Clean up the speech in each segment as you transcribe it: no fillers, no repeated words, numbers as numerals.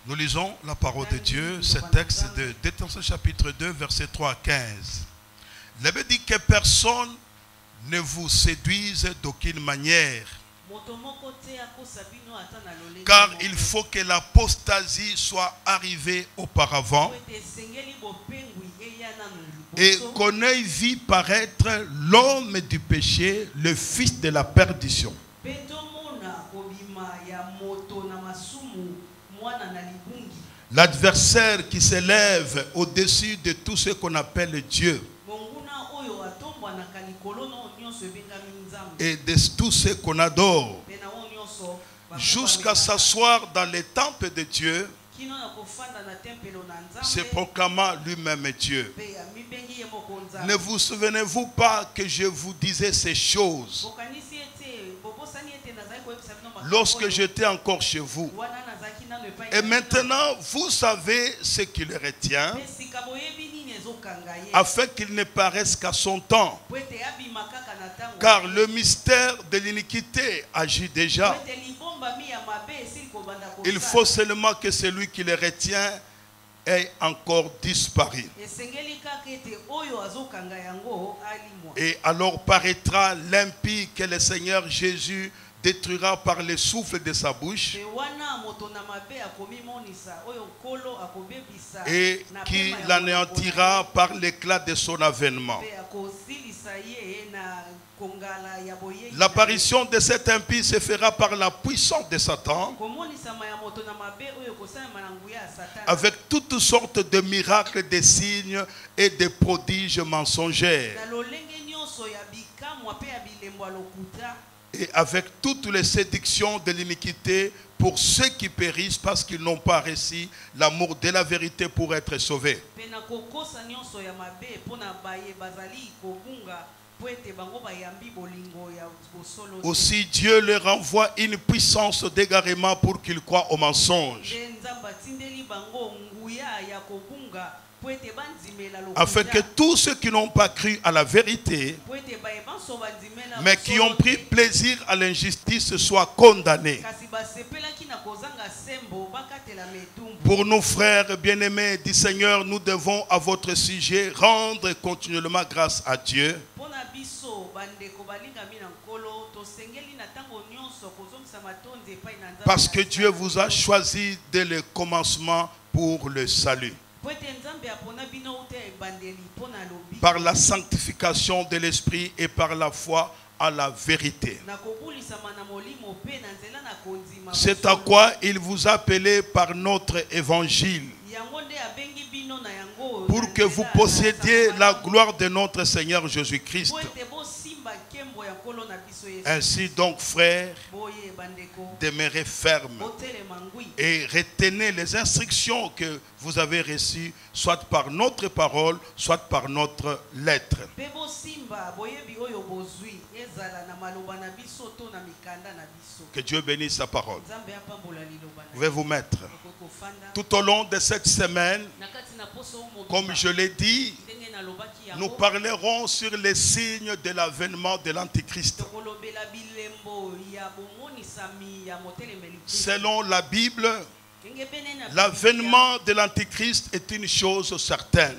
Nous lisons la parole de Dieu, ce texte de Détention chapitre 2, verset 3 à 15. La Bible dit que personne ne vous séduise d'aucune manière. Car il faut que l'apostasie soit arrivée auparavant et qu'on ait vu paraître l'homme du péché, le fils de la perdition. L'adversaire qui s'élève au-dessus de tout ce qu'on appelle Dieu et de tout ce qu'on adore, jusqu'à s'asseoir dans les temples de Dieu, se proclamant lui-même Dieu. Ne vous souvenez-vous pas que je vous disais ces choses lorsque j'étais encore chez vous? Et maintenant, vous savez ce qui le retient, afin qu'il ne paraisse qu'à son temps. Car le mystère de l'iniquité agit déjà. Il faut seulement que celui qui le retient ait encore disparu. Et alors paraîtra l'impie que le Seigneur Jésus détruira par le souffle de sa bouche et qui l'anéantira par l'éclat de son avènement. L'apparition de cet impie se fera par la puissance de Satan, avec toutes sortes de miracles, de signes et de prodiges mensongers, et avec toutes les séductions de l'iniquité pour ceux qui périssent parce qu'ils n'ont pas reçu l'amour de la vérité pour être sauvés. Aussi Dieu leur envoie une puissance d'égarement pour qu'ils croient au mensonge, afin que tous ceux qui n'ont pas cru à la vérité, mais qui ont pris plaisir à l'injustice, soient condamnés. Pour nos frères bien-aimés du Seigneur, nous devons à votre sujet rendre continuellement grâce à Dieu, parce que Dieu vous a choisi dès le commencement pour le salut, par la sanctification de l'esprit et par la foi à la vérité. C'est à quoi il vous a appelé par notre évangile, pour que vous possédiez la gloire de notre Seigneur Jésus-Christ. Ainsi donc, frères, demeurez fermes et retenez les instructions que vous avez reçues, soit par notre parole, soit par notre lettre. Que Dieu bénisse sa parole. Vous pouvez vous mettre. Tout au long de cette semaine, comme je l'ai dit, nous parlerons sur les signes de l'avènement de l'Antichrist. Selon la Bible, l'avènement de l'Antichrist est une chose certaine.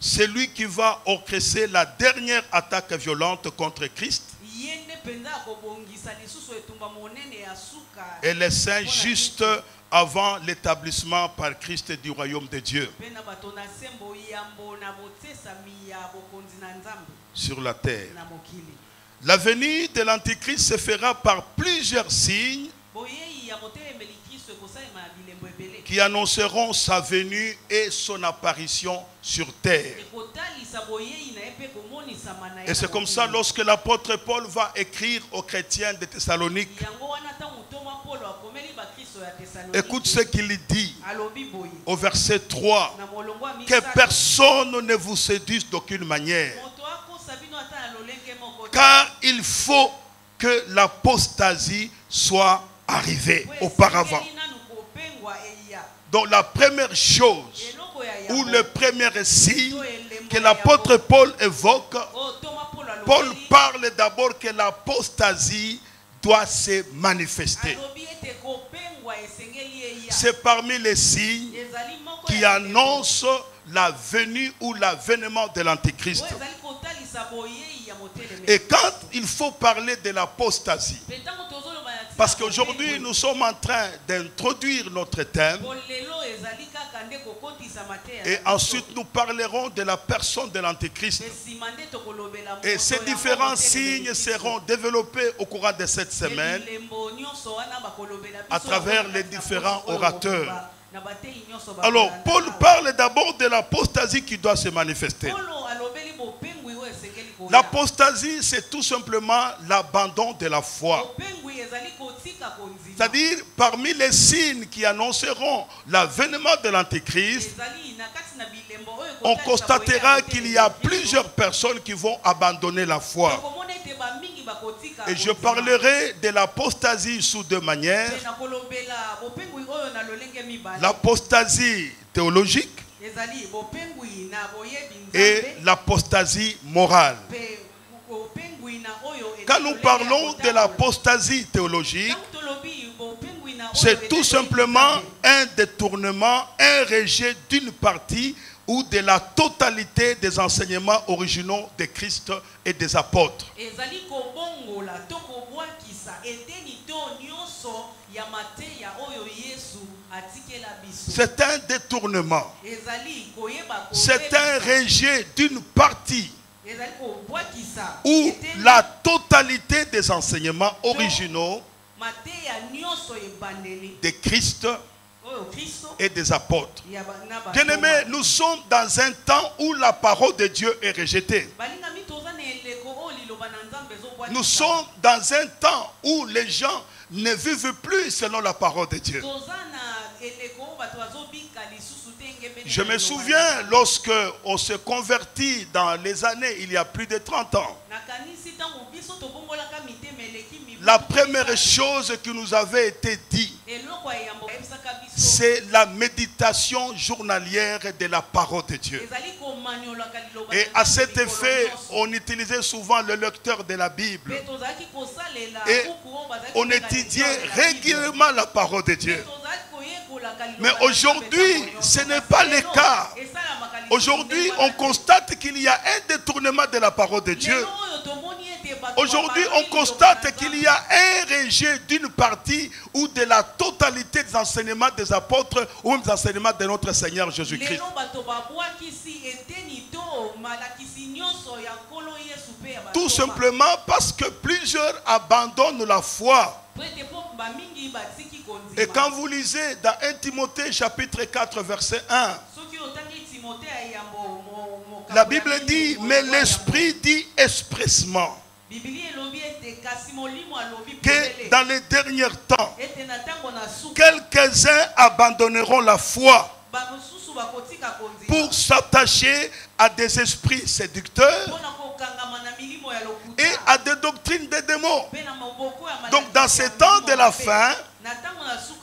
C'est lui qui va orchestrer la dernière attaque violente contre Christ et les saints juste avant l'établissement par Christ du royaume de Dieu sur la terre. La venue de l'Antichrist se fera par plusieurs signes qui annonceront sa venue et son apparition sur terre. Et c'est comme ça, lorsque l'apôtre Paul va écrire aux chrétiens de Thessalonique, écoute ce qu'il dit au verset 3, que personne ne vous séduise d'aucune manière, car il faut que l'apostasie soit arrivée auparavant. Donc la première chose, ou le premier signe que l'apôtre Paul évoque, Paul parle d'abord que l'apostasie doit se manifester. C'est parmi les signes qui annoncent la venue ou l'avènement de l'Antéchrist. Et quand il faut parler de l'apostasie, parce qu'aujourd'hui nous sommes en train d'introduire notre thème, et ensuite nous parlerons de la personne de l'Antéchrist. Et ces différents signes seront développés au courant de cette semaine à travers les différents orateurs. Alors, Paul parle d'abord de l'apostasie qui doit se manifester. L'apostasie, c'est tout simplement l'abandon de la foi. C'est-à-dire, parmi les signes qui annonceront l'avènement de l'Antéchrist, on constatera qu'il y a plusieurs personnes qui vont abandonner la foi. Et je parlerai de l'apostasie sous deux manières. L'apostasie théologique et l'apostasie morale. Quand nous parlons de l'apostasie théologique, c'est tout simplement un détournement, un rejet d'une partie ou de la totalité des enseignements originaux de Christ et des apôtres. C'est un détournement. C'est un rejet d'une partie ou la totalité des enseignements originaux de Christ et des apôtres. Bien-aimés, nous sommes dans un temps où la parole de Dieu est rejetée. Nous sommes dans un temps où les gens ne vivent plus selon la parole de Dieu. Je me souviens lorsque on se convertit dans les années, il y a plus de 30 ans. La première chose qui nous avait été dit, c'est la méditation journalière de la parole de Dieu. Et à cet effet, on utilisait souvent le lecteur de la Bible. Et on étudiait régulièrement la parole de Dieu. Mais aujourd'hui, ce n'est pas le cas. Aujourd'hui, on constate qu'il y a un détournement de la parole de Dieu. Aujourd'hui, on constate qu'il y a un rejet d'une partie ou de la totalité des enseignements des apôtres ou des enseignements de notre Seigneur Jésus-Christ. Tout simplement parce que plusieurs abandonnent la foi. Et quand vous lisez dans 1 Timothée chapitre 4 verset 1, la Bible dit, mais l'Esprit dit expressement que dans les derniers temps, quelques-uns abandonneront la foi pour s'attacher à des esprits séducteurs et à des doctrines des démons. Donc dans ces temps de la fin,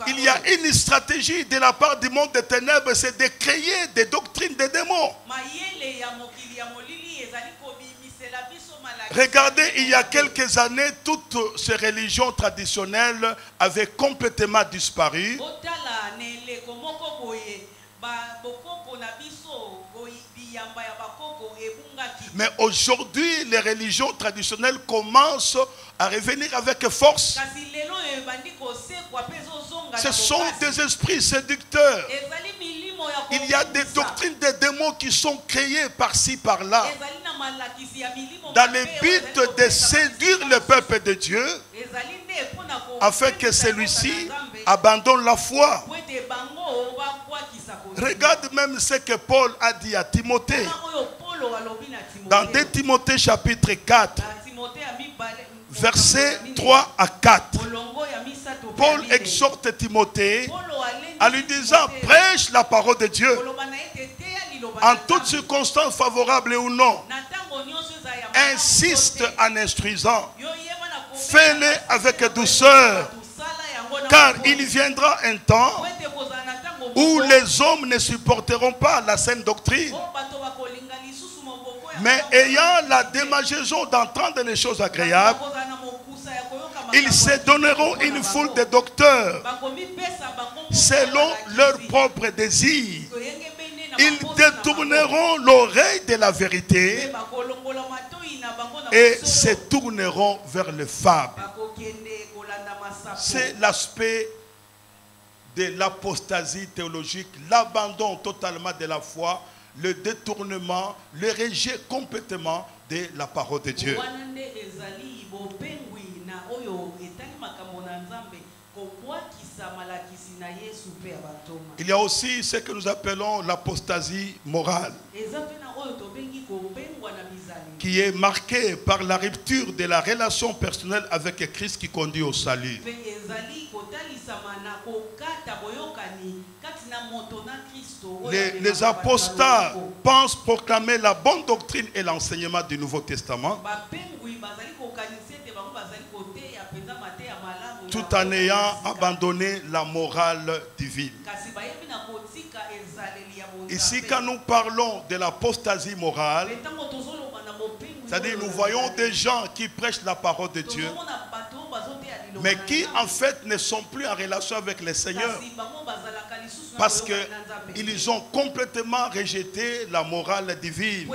il y a une stratégie de la part du monde des ténèbres, c'est de créer des doctrines des démons. Regardez, il y a quelques années, toutes ces religions traditionnelles avaient complètement disparu. Mais aujourd'hui, les religions traditionnelles commencent à revenir avec force. Ce sont des esprits séducteurs. Il y a des doctrines des démons qui sont créées par-ci, par-là, dans le but de séduire le peuple de Dieu, afin que celui-ci abandonne la foi. Regarde même ce que Paul a dit à Timothée. Dans 2 Timothée chapitre 4, versets 3 à 4. Paul exhorte Timothée en lui disant, prêche la parole de Dieu en toutes circonstances favorables ou non. Insiste en instruisant. Fais-le avec douceur, car il viendra un temps où les hommes ne supporteront pas la saine doctrine, mais ayant la démangeaison d'entendre les choses agréables, Ils se donneront une foule de docteurs selon leurs propres désirs. Ils détourneront l'oreille de la vérité et se tourneront vers le fable. C'est l'aspect de l'apostasie théologique, l'abandon totalement de la foi, le détournement, le rejet complètement de la parole de Dieu. Il y a aussi ce que nous appelons l'apostasie morale, qui est marquée par la rupture de la relation personnelle avec Christ qui conduit au salut. Les apostats pensent proclamer la bonne doctrine et l'enseignement du Nouveau Testament, tout en ayant abandonné la morale divine. Ici, quand nous parlons de l'apostasie morale, c'est-à-dire nous voyons des gens qui prêchent la parole de Dieu, mais qui en fait ne sont plus en relation avec le Seigneur, parce qu'ils ont complètement rejeté la morale divine.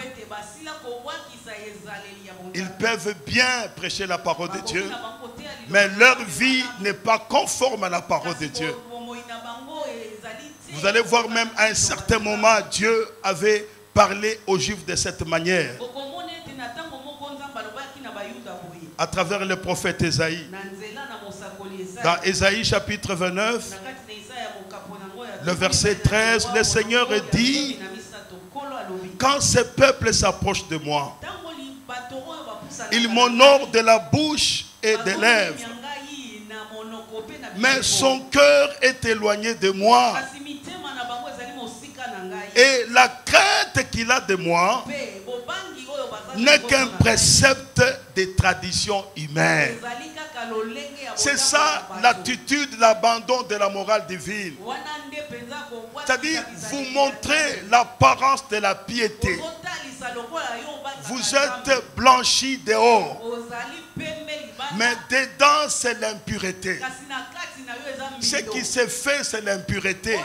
Ils peuvent bien prêcher la parole de Dieu, mais leur vie n'est pas conforme à la parole de Dieu. Vous allez voir, même à un certain moment, Dieu avait parlé aux Juifs de cette manière, à travers le prophète Ésaïe. Dans Ésaïe chapitre 29, le verset 13, le Seigneur dit: quand ce peuple s'approche de moi, il m'honore de la bouche et des lèvres, mais son cœur est éloigné de moi, et la crainte qu'il a de moi n'est qu'un précepte des traditions humaines. C'est ça l'attitude, l'abandon de la morale divine. C'est-à-dire, vous montrez l'apparence de la piété. Vous êtes blanchis dehors, mais dedans c'est l'impureté. Ce qui se fait, c'est l'impureté.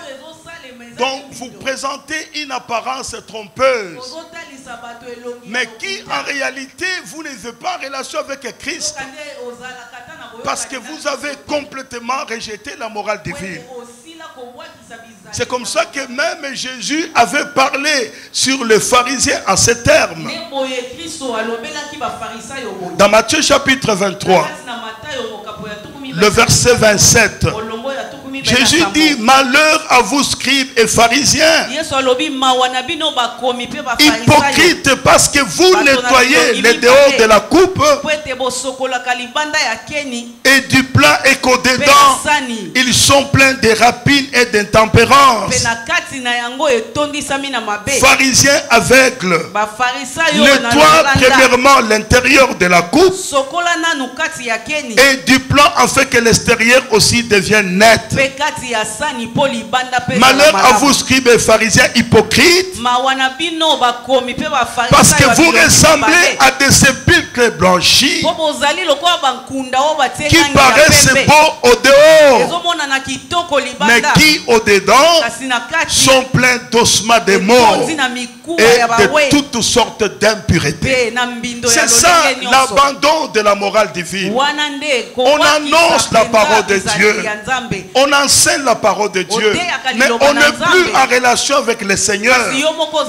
Donc vous présentez une apparence trompeuse, mais qui en réalité vous n'êtes pas en relation avec Christ, parce que vous avez complètement rejeté la morale divine. C'est comme ça que même Jésus avait parlé sur les pharisiens en ces termes. Dans Matthieu chapitre 23, le verset 27, Jésus dit: malheur à vous scribes et pharisiens, hypocrites, parce que vous nettoyez les dehors de la coupe et du plat et qu'au-dedans ils sont pleins de rapines et d'intempérance. Pharisiens aveugles, nettoie premièrement l'intérieur de la coupe et du plat afin que l'extérieur aussi devienne net. Malheur à vous scribes et pharisiens hypocrites, parce que vous ressemblez à des sépulcres blanchis qui paraissent beaux au dehors, mais qui au dedans sont pleins d'ossements de mort et de toutes sortes d'impuretés. C'est ça l'abandon de la morale divine. On annonce la parole de Dieu, on enseigne la parole de Dieu, mais on n'est plus en relation avec le Seigneur,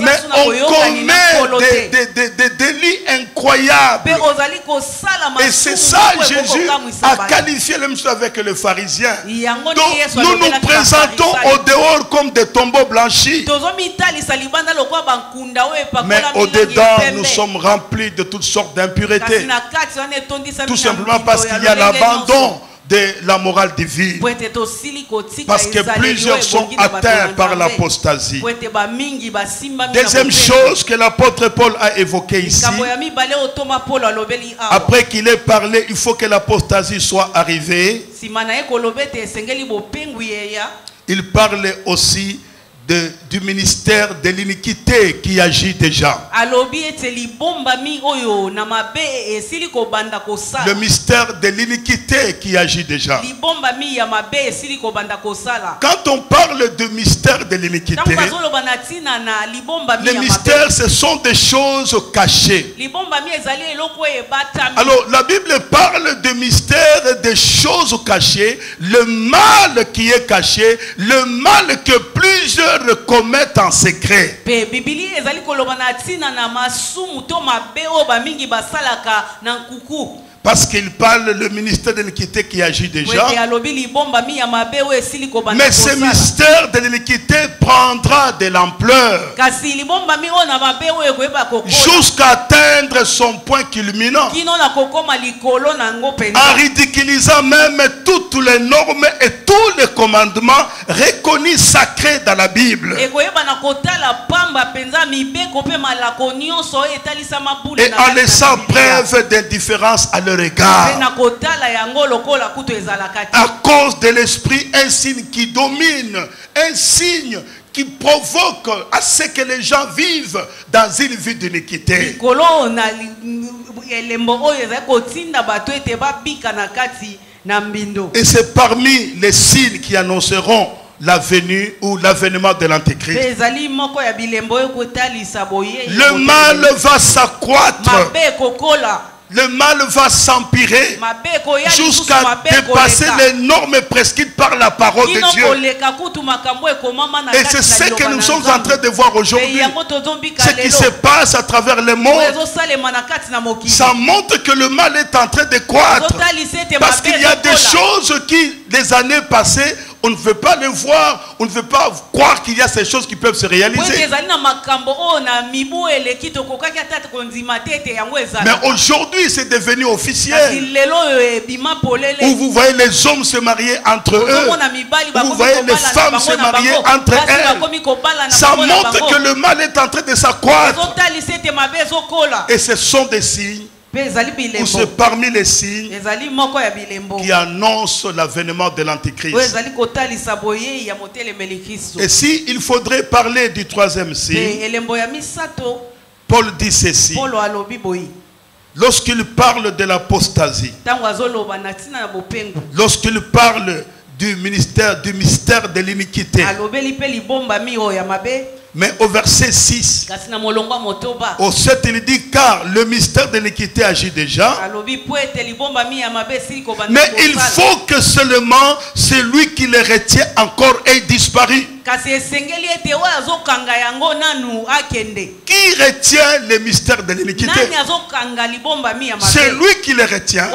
mais on commet des délits incroyables. Et c'est ça, Jésus a qualifié le monsieur avec les pharisiens. Donc nous nous présentons au dehors comme des tombeaux blanchis, mais au dedans nous sommes remplis de toutes sortes d'impuretés, tout simplement parce qu'il y a l'abandon de la morale divine, parce que plusieurs sont atteints par l'apostasie. Deuxième chose que l'apôtre Paul a évoquée ici, après qu'il ait parlé, il faut que l'apostasie soit arrivée. Il parle aussi du ministère de l'iniquité qui agit déjà. Le mystère de l'iniquité qui agit déjà. Quand on parle de mystère de l'iniquité, les mystères, ce sont des choses cachées. Alors, la Bible parle de mystère des choses cachées, le mal qui est caché, le mal que plusieurs commettent en secret. Parce qu'il parle le ministère de l'iniquité qui agit déjà. Mais ce mystère de l'iniquité prendra de l'ampleur jusqu'à atteindre son point culminant, en ridiculisant même toutes les normes et tous les commandements reconnus sacrés dans la Bible. Et en laissant preuve d'indifférence à leur égard. À cause de l'esprit, un signe qui domine, un signe qui provoque à ce que les gens vivent dans une vie d'iniquité. Et c'est parmi les signes qui annonceront la venue ou l'avènement de l'Antéchrist. Le mal va s'accroître. Le mal va s'empirer jusqu'à dépasser les normes prescrites par la parole de Dieu. Et c'est ce que nous sommes en train de voir aujourd'hui. Ce qui se passe à travers le monde, ça montre que le mal est en train de croître. Parce qu'il y a des choses qui, des années passées, on ne veut pas les voir, on ne veut pas croire qu'il y a ces choses qui peuvent se réaliser. Mais aujourd'hui, c'est devenu officiel. Où vous voyez les hommes se marier entre eux, où vous voyez les femmes se marier entre elles. Ça montre que le mal est en train de s'accroître. Et ce sont des signes, ou c'est parmi les signes qui annoncent l'avènement de l'Antéchrist. Et si il faudrait parler du troisième signe, Paul dit ceci. Lorsqu'il parle de l'apostasie, lorsqu'il parle du mystère de l'iniquité, mais au verset 6, au 7, il dit car le mystère de l'iniquité agit déjà, mais il faut que seulement celui qui le retient encore ait disparu. Qui retient le mystère de l'iniquité? C'est lui qui le retient.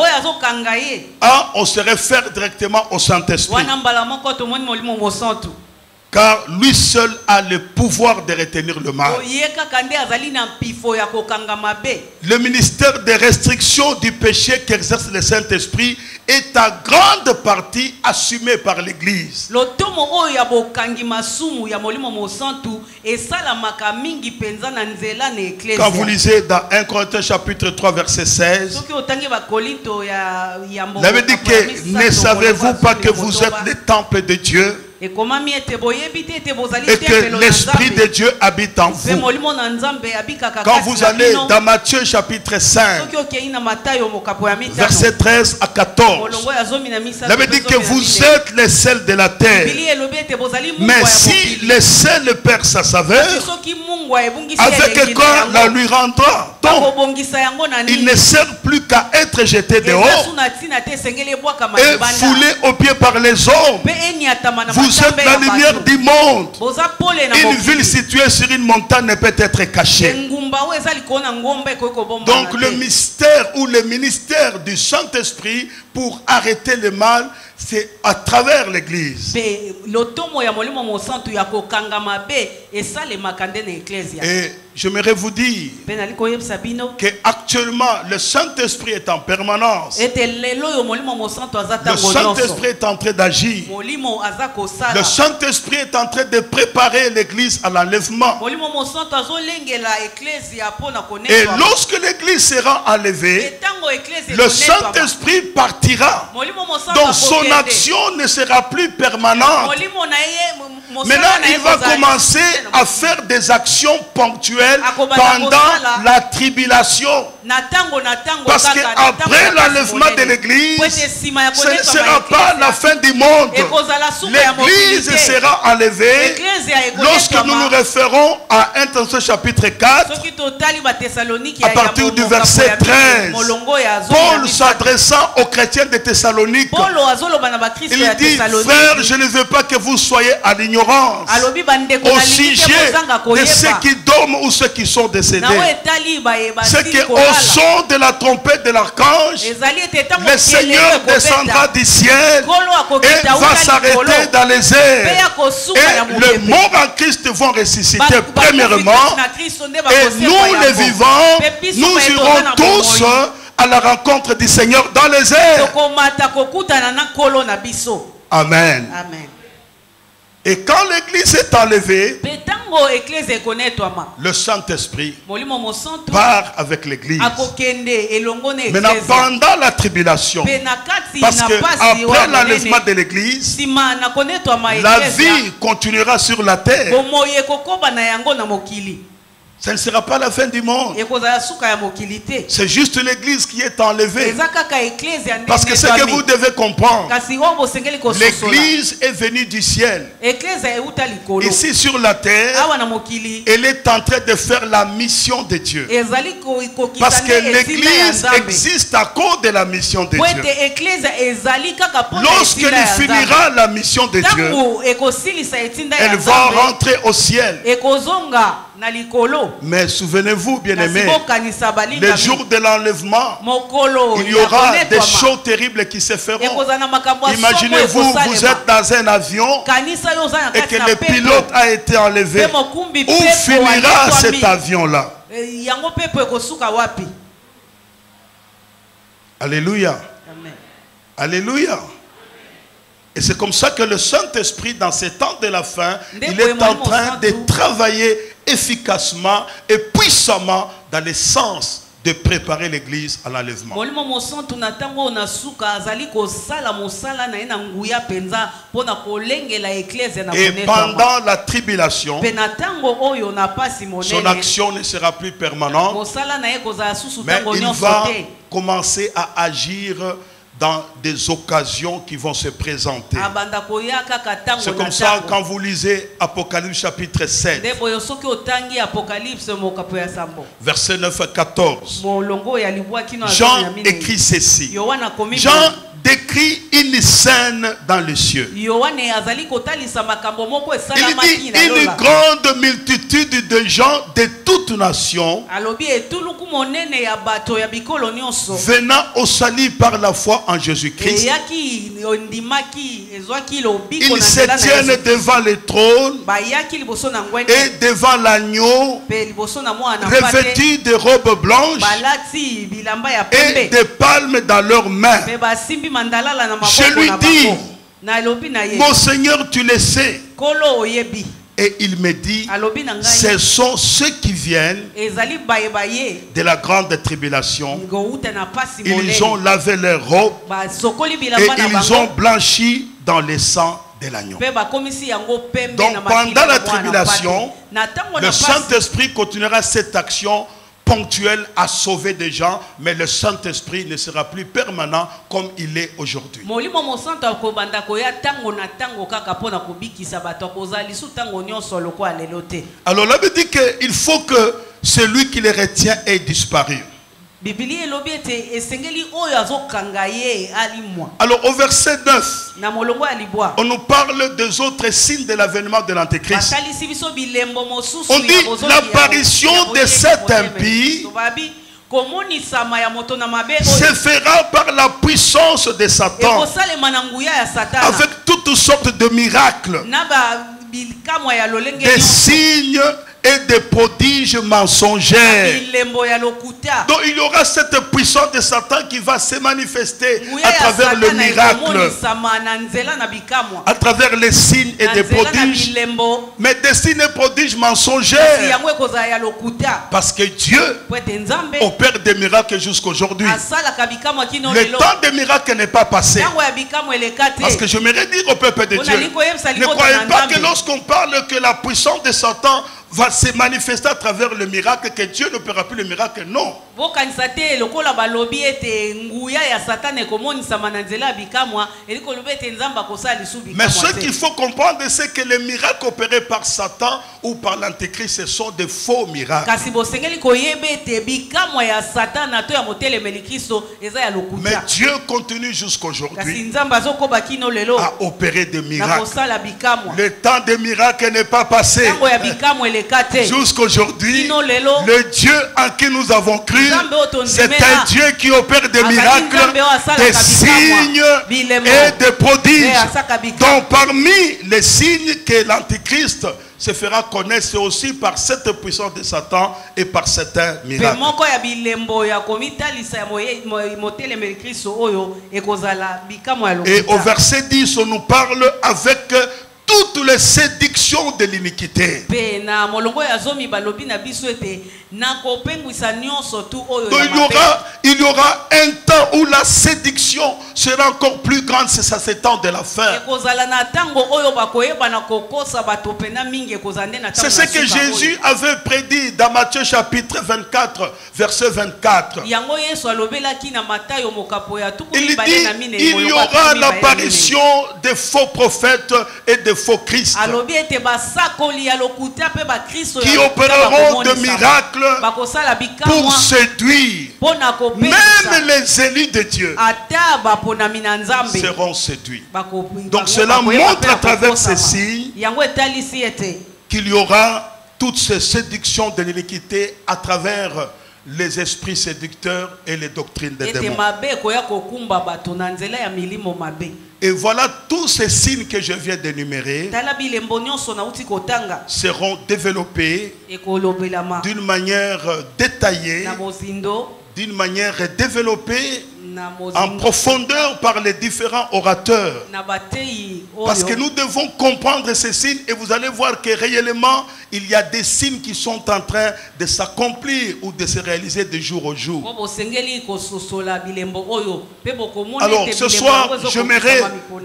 Ah, on se réfère directement au Saint-Esprit. Car lui seul a le pouvoir de retenir le mal. Le ministère de restriction du péché qu'exerce le Saint-Esprit est à grande partie assumé par l'Église. Quand vous lisez dans 1 Corinthiens chapitre 3 verset 16, il avait dit que ne savez-vous pas que vous êtes le temple de Dieu et que l'Esprit de Dieu habite en vous. Quand vous allez dans Matthieu chapitre 5, verset 13 à 14, il avait dit que vous êtes les sels de la terre. Mais si le sel perd sa saveur, avec quoi la lui rendra? Donc, il ne sert plus qu'à être jeté dehors et foulé aux pieds par les hommes. Vous êtes la lumière du monde. Une ville située sur une montagne ne peut être cachée. Donc le mystère ou le ministère du Saint-Esprit pour arrêter le mal, c'est à travers l'Église. Et j'aimerais vous dire qu'actuellement le Saint-Esprit est en permanence. Le Saint-Esprit est en train d'agir. Le Saint-Esprit est en train de préparer l'Église à l'enlèvement. Et lorsque l'Église sera enlevée, le Saint-Esprit partira partira. Donc son action ne sera plus permanente. Maintenant, il va commencer à faire des actions ponctuelles pendant la tribulation. Parce qu'après l'enlèvement de l'église, ce ne sera pas la fin du monde. L'église sera enlevée lorsque nous nous référons à 1 Thessaloniciens chapitre 4, à partir du verset 13. Paul s'adressant aux chrétiens de Thessalonique, il dit: frères, je ne veux pas que vous soyez à l'ignorance au sujet de ceux qui dorment ou ceux qui sont décédés. C'est qu'au son de la trompette de l'archange, le Seigneur descendra du ciel et va s'arrêter dans les airs. Et les morts en Christ vont ressusciter premièrement. Et nous les vivants, nous irons tous à la rencontre du Seigneur dans les airs. Amen. Amen. Et quand l'église est enlevée, le Saint-Esprit part avec l'église. Maintenant, pendant la tribulation, parce qu'après l'enlèvement de l'église, la vie continuera sur la terre. Ce ne sera pas la fin du monde. C'est juste l'église qui est enlevée. Parce que ce que vous devez comprendre, l'église est venue du ciel. Ici sur la terre, elle est en train de faire la mission de Dieu. Parce que l'église existe à cause de la mission de Dieu. Lorsqu'elle finira la mission de Dieu, elle va rentrer au ciel. Mais souvenez-vous, bien-aimés, le jour de l'enlèvement, il y aura des choses terribles qui se feront. Imaginez-vous, vous êtes dans un avion et que le pilote a été enlevé. Où finira cet avion-là? Alléluia. Alléluia. Et c'est comme ça que le Saint-Esprit, dans ces temps de la fin, il est en train de travailler efficacement et puissamment dans le sens de préparer l'église à l'enlèvement. Et pendant la tribulation, son action ne sera plus permanente, mais il va commencer à agir dans des occasions qui vont se présenter. C'est comme ça quand vous lisez Apocalypse chapitre 7, verset 9 à 14. Jean écrit ceci. Jean décrit une scène dans le cieux. Il dit une grande multitude de gens de toutes nations venant au salut par la foi en Jésus-Christ. Ils se tiennent devant le trône et devant l'agneau, revêtus de robes blanches et de palmes dans leurs mains. Je lui dis: mon Seigneur, tu le sais. Et il me dit: ce sont ceux qui viennent de la grande tribulation. Ils ont lavé leurs robes et ils ont blanchi dans le sang de l'agneau. Donc pendant la tribulation, le Saint-Esprit continuera cette action ponctuel à sauver des gens, mais le Saint-Esprit ne sera plus permanent comme il est aujourd'hui. Alors là, il dit qu'il faut que celui qui les retient ait disparu. Alors au verset 9, on nous parle des autres signes de l'avènement de l'Antéchrist. On dit l'apparition de cet impie se fera par la puissance de Satan, avec toutes sortes de miracles, des signes et des prodiges mensongers. Donc il y aura cette puissance de Satan qui va se manifester à travers le miracle, à travers les signes et des prodiges, mais des signes et prodiges mensongers, parce que Dieu opère des miracles jusqu'aujourd'hui. Le temps des miracles n'est pas passé. Parce que je m'aimerais dire au peuple de Dieu, ne croyez pas que lorsqu'on parle que la puissance de Satan va se manifester à travers le miracle, que Dieu n'opérera plus le miracle. Non. Mais ce qu'il faut comprendre, c'est que les miracles opérés par Satan ou par l'Antéchrist, ce sont des faux miracles. Mais Dieu continue jusqu'aujourd'hui à opérer des miracles. Le temps des miracles n'est pas passé. Jusqu'aujourd'hui, le Dieu en qui nous avons cru, c'est un Dieu qui opère des miracles, des signes et des prodiges. Donc parmi les signes que l'Antéchrist se fera connaître, c'est aussi par cette puissance de Satan et par certains miracles. Et au verset 10, on nous parle avec toutes les séductions de l'iniquité. Il y aura un temps où la séduction sera encore plus grande, c'est ça, ce temps de la fin. C'est ce que Jésus avait prédit dans Matthieu chapitre 24, verset 24. Il dit, il y aura l'apparition des faux prophètes et des faux Christ qui opéreront de miracles pour séduire. Même les élus de Dieu seront séduits. Donc cela montre à travers ces signes qu'il y aura toutes ces séductions de l'iniquité à travers les esprits séducteurs et les doctrines des démons. Et voilà, tous ces signes que je viens d'énumérer seront développés d'une manière détaillée, d'une manière développée en profondeur par les différents orateurs. Parce que nous devons comprendre ces signes et vous allez voir que réellement il y a des signes qui sont en train de s'accomplir ou de se réaliser de jour au jour. Alors ce soir, j'aimerais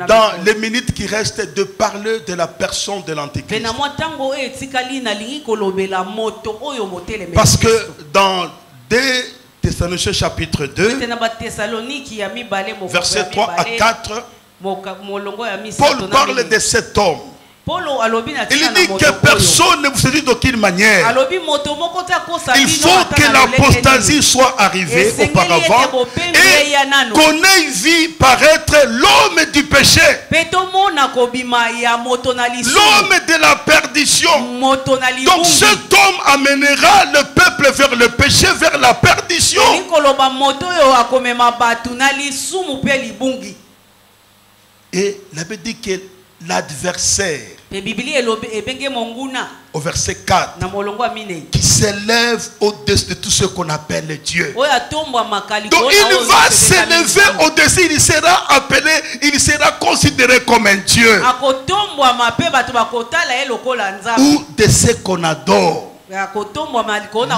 dans les minutes qui restent de parler de la personne de l'Antéchrist. Parce que dans Thessaloniciens chapitre 2, versets 3 à 4, Paul parle de cet homme. Il dit que personne ne vous séduit d'aucune manière. Il faut que l'apostasie soit arrivée auparavant et qu'on ait vu paraître l'homme du péché, l'homme de la perdition. Donc cet homme amènera le peuple vers le péché, vers la perdition. Et la Bible dit que l'adversaire, au verset 4, qui s'élève au-dessus de tout ce qu'on appelle Dieu. Donc il va s'élever au-dessus, il sera appelé, il sera considéré comme un Dieu. Ou de ce qu'on adore.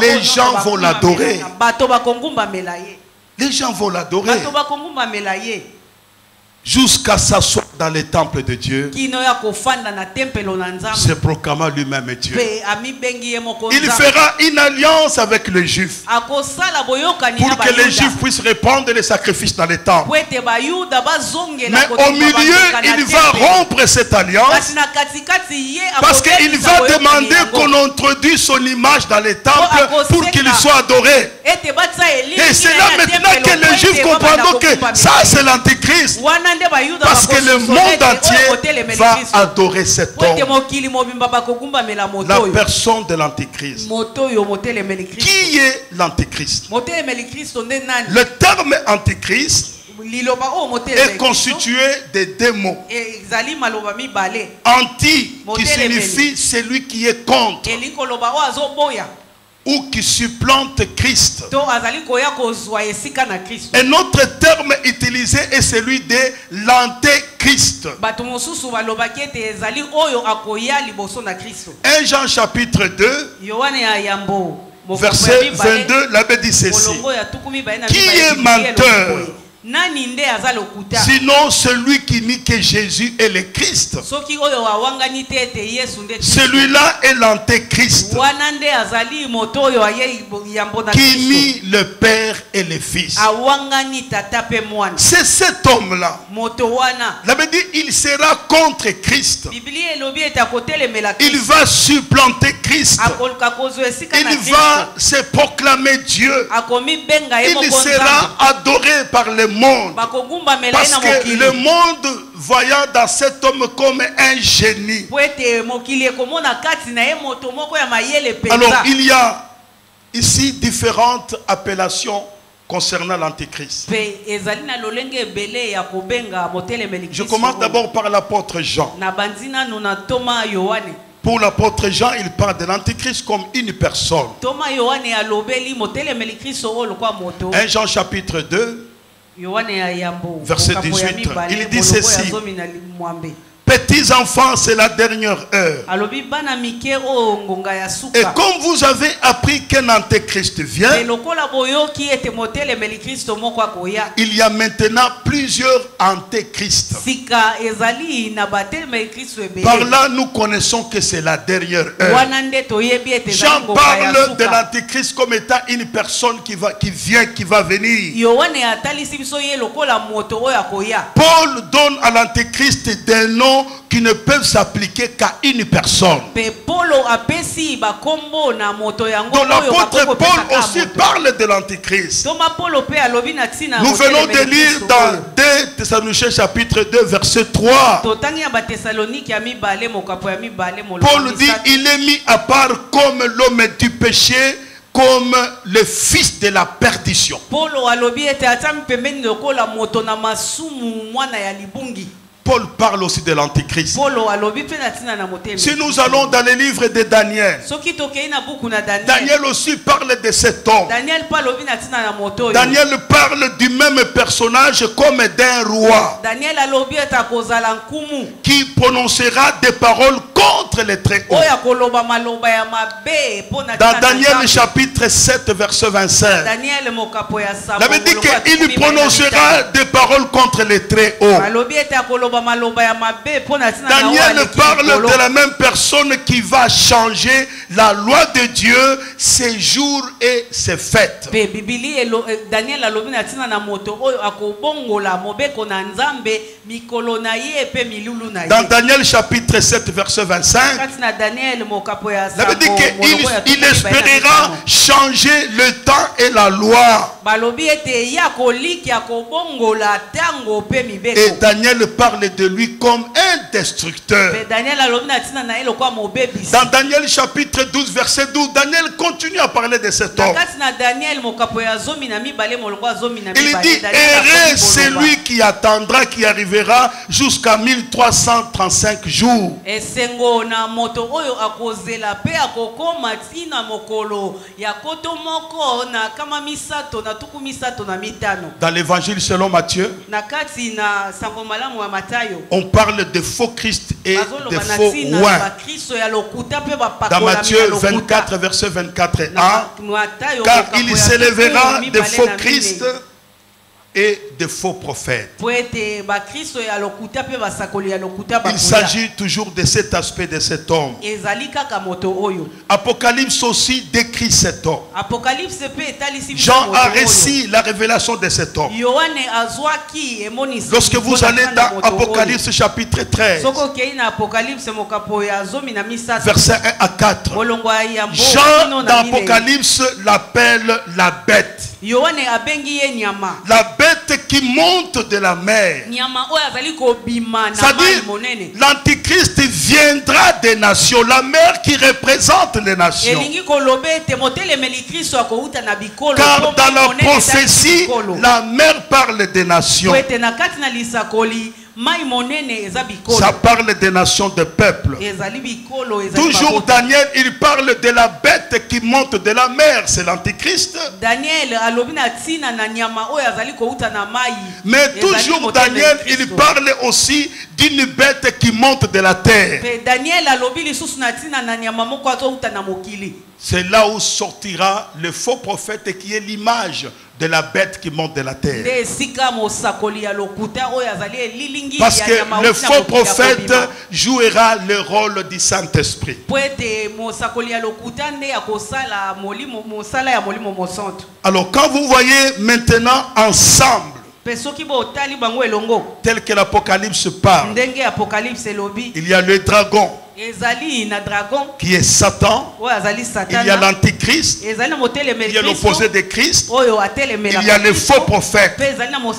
Les gens vont l'adorer. Les gens vont l'adorer. Jusqu'à s'asseoir dans les temples de Dieu, se proclamant lui-même Dieu. Il fera une alliance avec les Juifs pour que les Juifs puissent répandre les sacrifices dans les temples. Mais au milieu, il va rompre cette alliance parce qu'il va demander qu'on introduise son image dans les temples pour qu'il soit adoré. Et c'est là maintenant que les Juifs comprendront que ça c'est l'Antéchrist. Parce que le monde entier va adorer cet homme. La personne de l'Antéchrist. Qui est l'Antéchrist? Le terme Antéchrist est constitué de deux mots. Anti, qui signifie celui qui est contre ou qui supplante Christ. Un autre terme utilisé est celui de l'antéchrist. 1 Jean chapitre 2 verset 22, l'abbé dit ceci: qui est menteur sinon celui qui nie que Jésus est le Christ? Celui-là est l'antéchrist qui nie le Père et le Fils. C'est cet homme-là. L'abbé dit il sera contre Christ. Il va supplanter Christ. Il va se proclamer Dieu. Il sera adoré par le monde. Parce que le monde voyant dans cet homme comme un génie. Alors il y a ici différentes appellations concernant l'antéchrist. Je commence d'abord par l'apôtre Jean. Pour l'apôtre Jean, il parle de l'antéchrist comme une personne. 1 Jean chapitre 2 verset 18, il dit ceci: petits enfants, c'est la dernière heure. Et comme vous avez appris qu'un antéchrist vient, il y a maintenant plusieurs antéchrists. Par là, nous connaissons que c'est la dernière heure. Jean parle de l'antéchrist comme étant une personne qui vient, qui va venir. Paul donne à l'antéchrist des noms qui ne peuvent s'appliquer qu'à une personne. Donc l'apôtre Paul aussi parle de l'antéchrist. Nous venons de lire dans 2 Thessaloniciens chapitre 2 verset 3. Paul dit il est mis à part comme l'homme du péché, comme le fils de la perdition. Paul parle aussi de l'antéchrist. Si nous allons dans les livres de Daniel, Daniel aussi parle de cet homme. Daniel parle du même personnage comme d'un roi qui prononcera des paroles contre les Très-Hauts. Dans Daniel chapitre 7 verset 25, il avait dit qu'il prononcera des paroles contre les Très-Hauts. Daniel parle de la même personne qui va changer la loi de Dieu, ses jours et ses fêtes. Dans Daniel chapitre 7 verset 25, il avait dit qu'il espérera changer le temps et la loi. Et Daniel parle de lui comme un destructeur. Dans Daniel chapitre 12 verset 12, Daniel continue à parler de cet homme. Il dit heureux celui qui attendra, qui arrivera jusqu'à 1335 jours. Dans l'évangile selon Matthieu, on parle de faux Christ et de faux rois. Dans Matthieu 24 verset 24 et 1, car il s'élèvera de faux Christ et de faux prophètes. Il s'agit toujours de cet aspect de cet homme. Apocalypse aussi décrit cet homme. Jean a reçu la révélation de cet homme. Lorsque vous allez dans Apocalypse chapitre 13, verset 1 à 4, Jean dans Apocalypse l'appelle la bête. La bête qui monte de la mer. C'est-à-dire l'antichrist viendra des nations, la mer qui représente les nations. Car dans la prophétie, la mer parle des nations. Ça parle des nations, de peuples. Toujours Daniel, il parle de la bête qui monte de la mer, c'est l'antichrist. Mais toujours Daniel, il parle aussi d'une bête qui monte de la terre. C'est là où sortira le faux prophète qui est l'image de la bête qui monte de la terre. Parce que le faux prophète jouera le rôle du Saint-Esprit. Alors quand vous voyez maintenant ensemble, tel que l'Apocalypse parle, il y a le dragon qui est Satan, il y a l'antichrist, il y a l'opposé de Christ, il y a le faux prophète.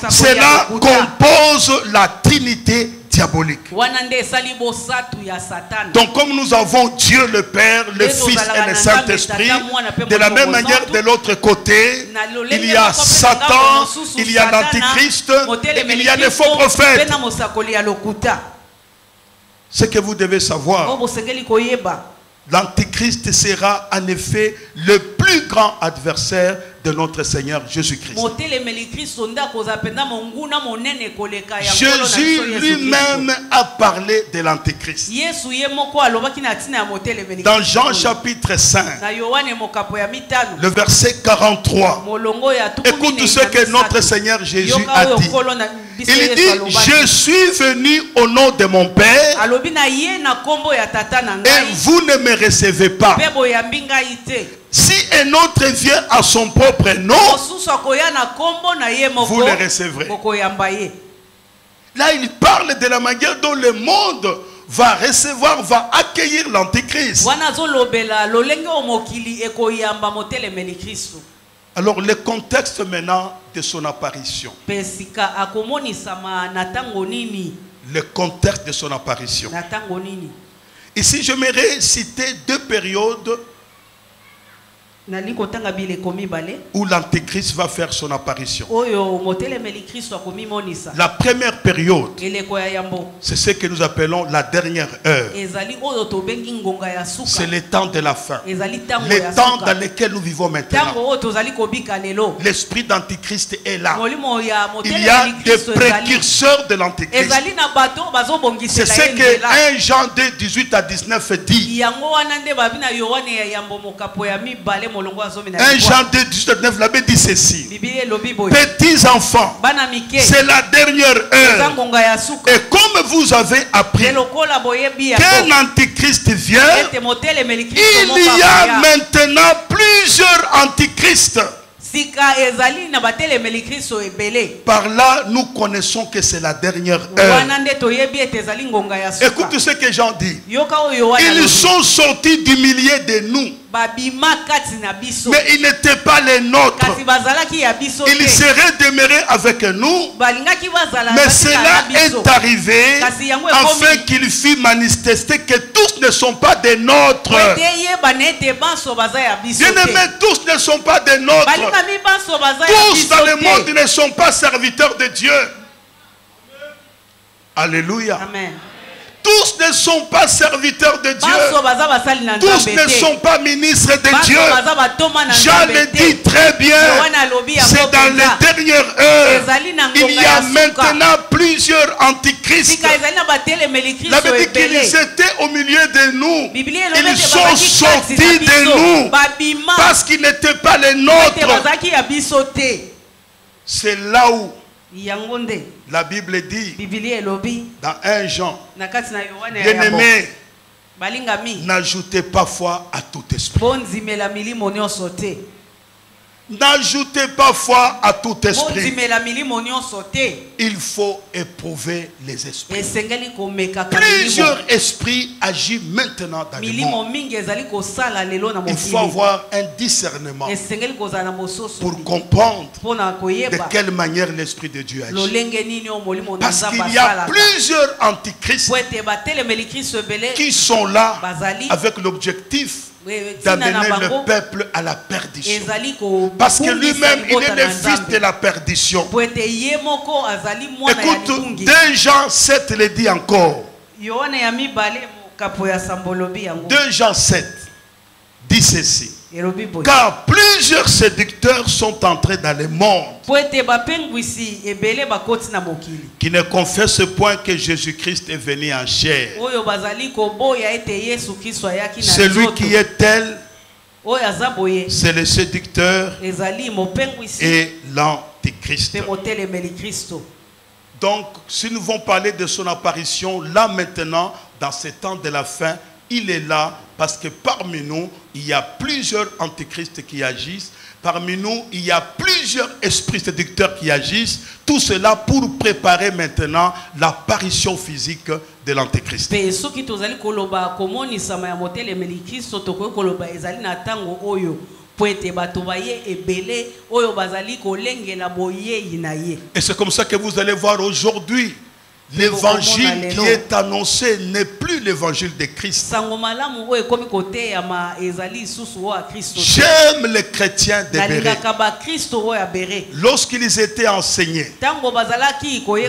Cela compose la Trinité diabolique. Donc comme nous avons Dieu le Père, le Fils et le Saint-Esprit, de la même manière de l'autre côté, il y a Satan, il y a l'antichrist, il y a le faux prophète. Ce que vous devez savoir, l'antichrist sera en effet le plus grand adversaire de notre Seigneur Jésus-Christ. Jésus lui-même a parlé de l'antichrist. Dans Jean chapitre 5, le verset 43, écoute ce que notre Seigneur Jésus a dit. Il dit, je suis venu au nom de mon Père et vous ne me recevez pas. Si un autre vient à son propre nom, vous le recevrez. Là, il parle de la manière dont le monde va recevoir, va accueillir l'antichrist. Alors, le contexte maintenant de son apparition. Le contexte de son apparition. Ici, j'aimerais citer deux périodes où l'antéchrist va faire son apparition. La première période, c'est ce que nous appelons la dernière heure. C'est le temps de la fin. Le temps dans lequel nous vivons maintenant. L'esprit d'antéchrist est là. Il y a des précurseurs de l'antéchrist. C'est ce que 1 Jean 2, 18 à 19 dit. 1 Jean 2, 18 à 19, l'abbé dit ceci. Petits enfants, c'est la dernière heure. Et comme vous avez appris qu'un antichrist vient, il y a maintenant plusieurs antichrists. Par là, nous connaissons que c'est la dernière heure. Écoute ce que Jean dit. Ils sont sortis du milieu de nous. Mais ils n'étaient pas les nôtres. Ils seraient demeurés avec nous. Mais cela est arrivé afin qu'il fût manifesté que tous ne sont pas des nôtres. Bien-aimés, tous ne sont pas des nôtres. Tous dans le monde ne sont pas serviteurs de Dieu. Alléluia. Amen. Tous ne sont pas serviteurs de Dieu. Tous ne sont pas ministres de Dieu. Jean le dit très bien. C'est dans les dernières heures. Il y a maintenant plusieurs antichrists. La Bible dit qu'ils étaient au milieu de nous. Ils sont sortis de nous parce qu'ils n'étaient pas les nôtres. C'est là où la Bible dit dans 1 Jean, bien-aimés, n'ajoutez pas foi à tout esprit. N'ajoutez pas foi à tout esprit. Il faut éprouver les esprits. Plusieurs esprits agissent maintenant dans le monde. Il faut avoir un discernement pour comprendre de quelle manière l'Esprit de Dieu agit. Parce qu'il y a plusieurs antichrists qui sont là avec l'objectif d'amener le peuple à la perdition. Parce que lui-même, il est le fils de la perdition. Écoute, 2 Jean 7 le dit encore. 2 Jean 7 dit ceci. Car plusieurs séducteurs sont entrés dans le monde qui ne confessent point que Jésus-Christ est venu en chair. Celui qui est tel, c'est le séducteur et l'antichrist. Donc, si nous vont parler de son apparition, là maintenant, dans ces temps de la fin, il est là parce que parmi nous, il y a plusieurs antichrists qui agissent. Parmi nous, il y a plusieurs esprits séducteurs qui agissent. Tout cela pour préparer maintenant l'apparition physique de l'antéchrist. Et c'est comme ça que vous allez voir aujourd'hui. L'évangile qui est annoncé n'est plus l'évangile de Christ. J'aime les chrétiens de Béret. Lorsqu'ils étaient enseignés,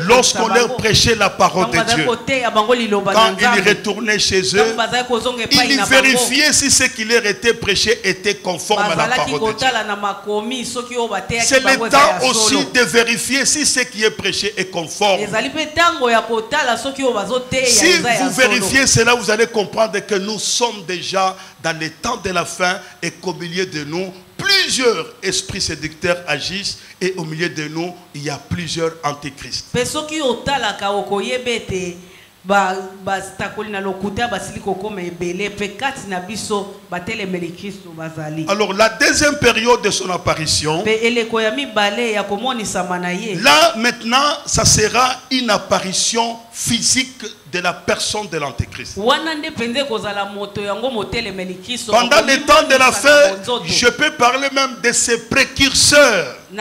lorsqu'on leur prêchait la parole de Dieu, quand ils retournaient chez eux, ils vérifiaient si ce qui leur était prêché était conforme à la parole de Dieu. C'est le temps aussi de vérifier si ce qui est prêché est conforme. Si vous vérifiez cela, vous allez comprendre que nous sommes déjà dans les temps de la fin et qu'au milieu de nous, plusieurs esprits séducteurs agissent et au milieu de nous, il y a plusieurs antichrists. Alors la deuxième période de son apparition, là maintenant ça sera une apparition physique de la personne de l'antéchrist. Pendant le temps de la fin, je peux parler même de ses précurseurs. Mais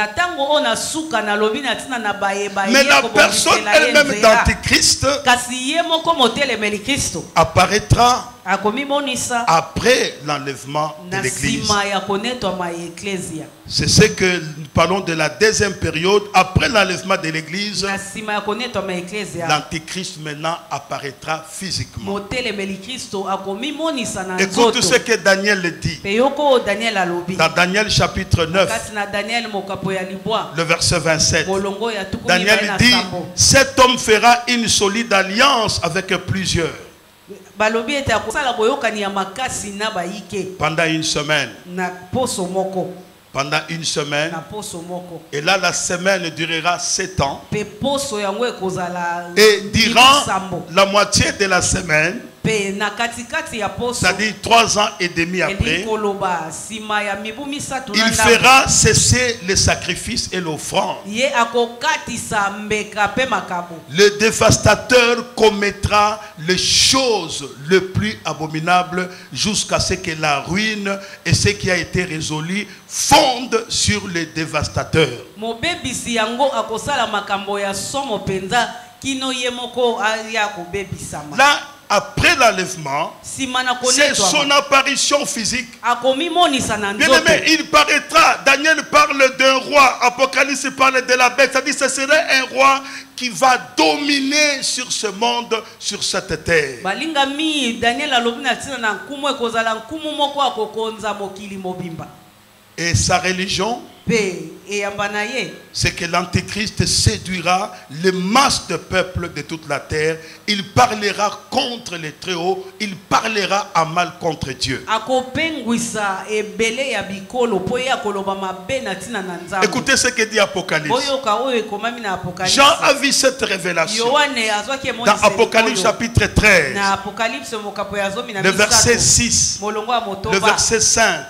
la personne elle-même d'antéchrist apparaîtra après l'enlèvement de l'église. C'est ce que nous parlons de la deuxième période. Après l'enlèvement de l'église, l'antéchrist maintenant apparaîtra physiquement. Écoute ce que Daniel dit. Dans Daniel chapitre 9, le verset 27. Daniel dit, cet homme fera une solide alliance avec plusieurs. Pendant une semaine. Pendant une semaine. Et là, la semaine durera 7 ans. Et durant la moitié de la semaine, c'est-à-dire 3 ans et demi après, il fera cesser les sacrifices et l'offrande. Le dévastateur commettra les choses les plus abominables jusqu'à ce que la ruine et ce qui a été résolu fondent sur le dévastateur. Là, après l'enlèvement, c'est son apparition physique. Bien-aimé, il paraîtra. Daniel parle d'un roi. Apocalypse parle de la bête. C'est-à-dire que ce serait un roi qui va dominer sur ce monde, sur cette terre. Et sa religion c'est que l'Antéchrist séduira les masses de peuples de toute la terre. Il parlera contre les Très-Hauts. Il parlera à mal contre Dieu. Écoutez ce que dit Apocalypse. Jean a vu cette révélation dans Apocalypse chapitre 13, le verset 6, le verset 5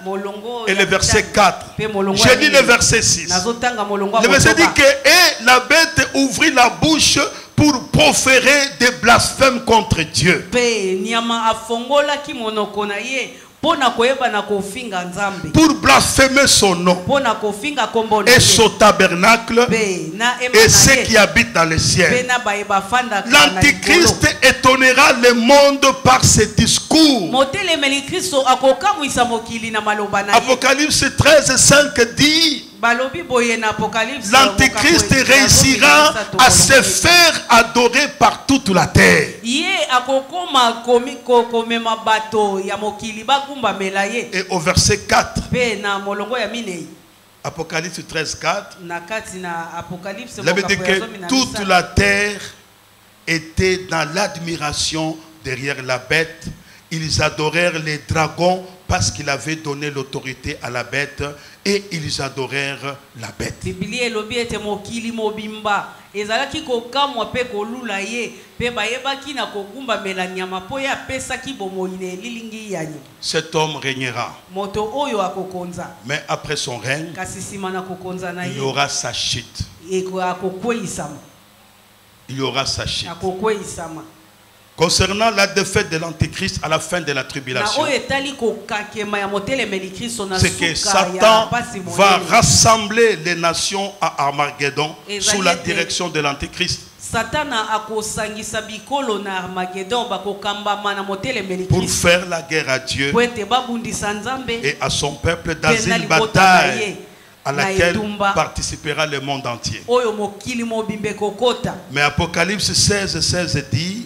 et le verset 4. J'ai lu le verset 6. Le verset dit que et la bête ouvrit la bouche pour proférer des blasphèmes contre Dieu. Pour blasphémer son nom et son tabernacle et ceux qui habitent dans le ciel. L'Antichrist étonnera le monde par ses discours. Apocalypse 13, 5 dit: l'Antéchrist réussira à se faire adorer par toute la terre. Et au verset 4, Apocalypse 13, 4, il avait dit que toute la terre était dans l'admiration derrière la bête. Ils adorèrent les dragons parce qu'il avait donné l'autorité à la bête, et ils adorèrent la bête. Cet homme régnera. Mais après son règne, il y aura sa chute. Il y aura sa chute. Concernant la défaite de l'Antéchrist à la fin de la tribulation, c'est que Satan va rassembler les nations à Armageddon sous la direction de l'Antéchrist pour faire la guerre à Dieu et à son peuple dans une bataille à laquelle participera le monde entier. Mais Apocalypse 16, 16 dit: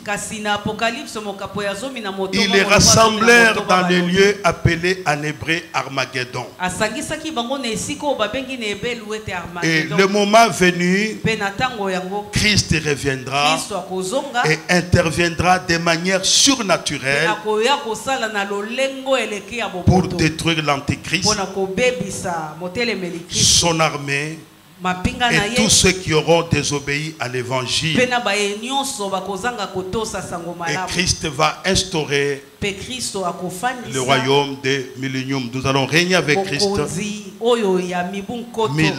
ils les rassemblèrent dans les lieux appelés en hébreu Armageddon. Et le moment venu, Christ reviendra et interviendra de manière surnaturelle pour détruire l'Antéchrist, son armée et tous ceux qui auront désobéi à l'évangile. Et Christ va instaurer le royaume des milléniums. Nous allons régner avec Christ 1000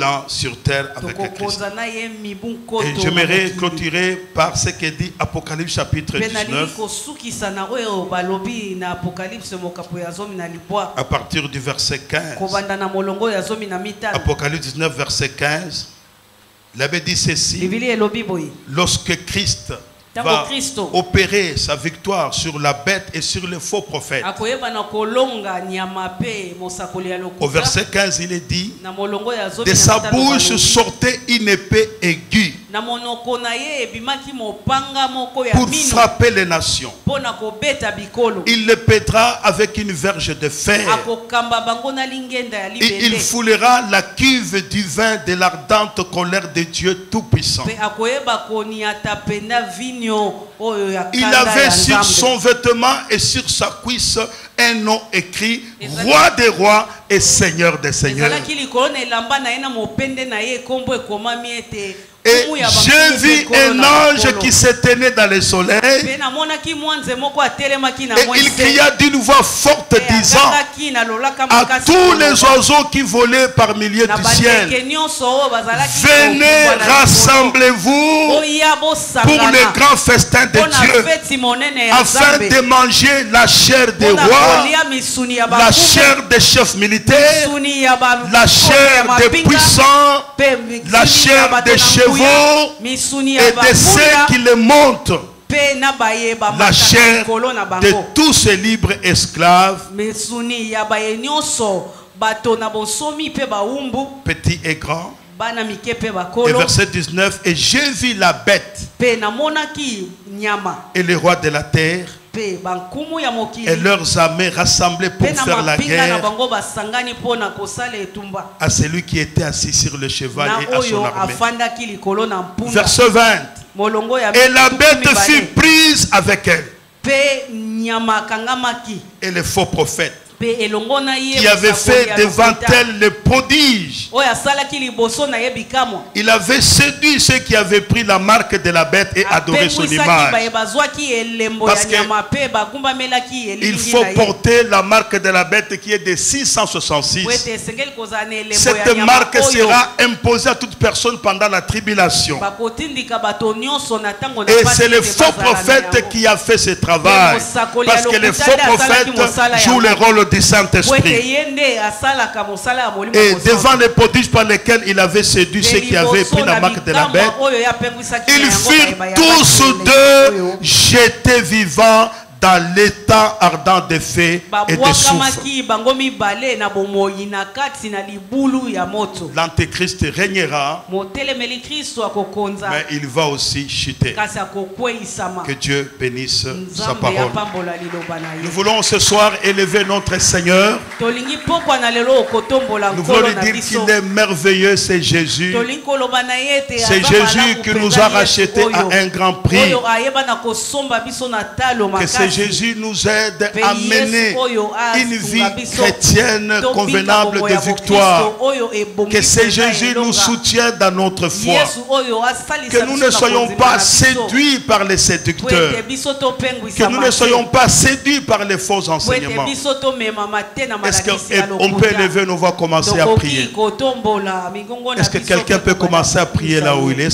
ans sur terre avec Christ. Et j'aimerais clôturer par ce que dit Apocalypse chapitre 19 à partir du verset 15. Apocalypse 19 verset 15. Il avait dit ceci: lorsque Christ va opérer sa victoire sur la bête et sur les faux prophètes. Au verset 15, il est dit: de sa bouche sortait une épée aiguë pour frapper les nations. Il les pètera avec une verge de fer. Et il foulera la cuve du vin de l'ardente colère de Dieu Tout-Puissant. Il avait sur son vêtement et sur sa cuisse un nom écrit: Roi des rois et Seigneur des seigneurs. Et j'ai vu un ange qui se tenait dans le soleil, et il cria d'une voix forte disant à tous les oiseaux qui volaient par milliers du ciel: venez, rassemblez-vous pour le grand festin de Dieu, afin de manger la chair des rois, la chair des chefs militaires, la chair des puissants, la chair des chevaux et de ceux qui le montent, la chair de tous ces libres esclaves, petits et grands. Et verset 19: et j'ai vu la bête et le roi de la terre et leurs armées rassemblées pour faire la guerre à celui qui était assis sur le cheval et à son armée. Verset 20. Et la bête fut prise avec elle. Et les faux prophètes qui avait fait devant elle le prodige. Il avait séduit ceux qui avaient pris la marque de la bête et adoré son image. Parce qu'il faut porter la marque de la bête qui est de 666. Cette marque sera imposée à toute personne pendant la tribulation. Et c'est le faux prophète qui a fait ce travail. Parce que les faux prophètes jouent le rôle du Saint-Esprit. Et devant les prodiges par lesquels il avait séduit ceux qui avaient pris la marque de la bête, ils furent tous deux jetés vivants dans l'état ardent de feu et de soufre. L'Antéchrist régnera, mais il va aussi chuter. Que Dieu bénisse sa parole. Nous voulons ce soir élever notre Seigneur. Nous voulons lui dire qu'il est merveilleux, c'est Jésus. C'est Jésus qui nous a rachetés à un grand prix. Que c'est Jésus nous aide à mener une vie chrétienne convenable de victoire. Que c'est Jésus nous soutienne dans notre foi. Que nous ne soyons pas séduits par les séducteurs. Que nous ne soyons pas séduits par les faux enseignements. Est-ce qu'on peut élever nos voix, commencer à prier? Est-ce que quelqu'un peut commencer à prier là où il est?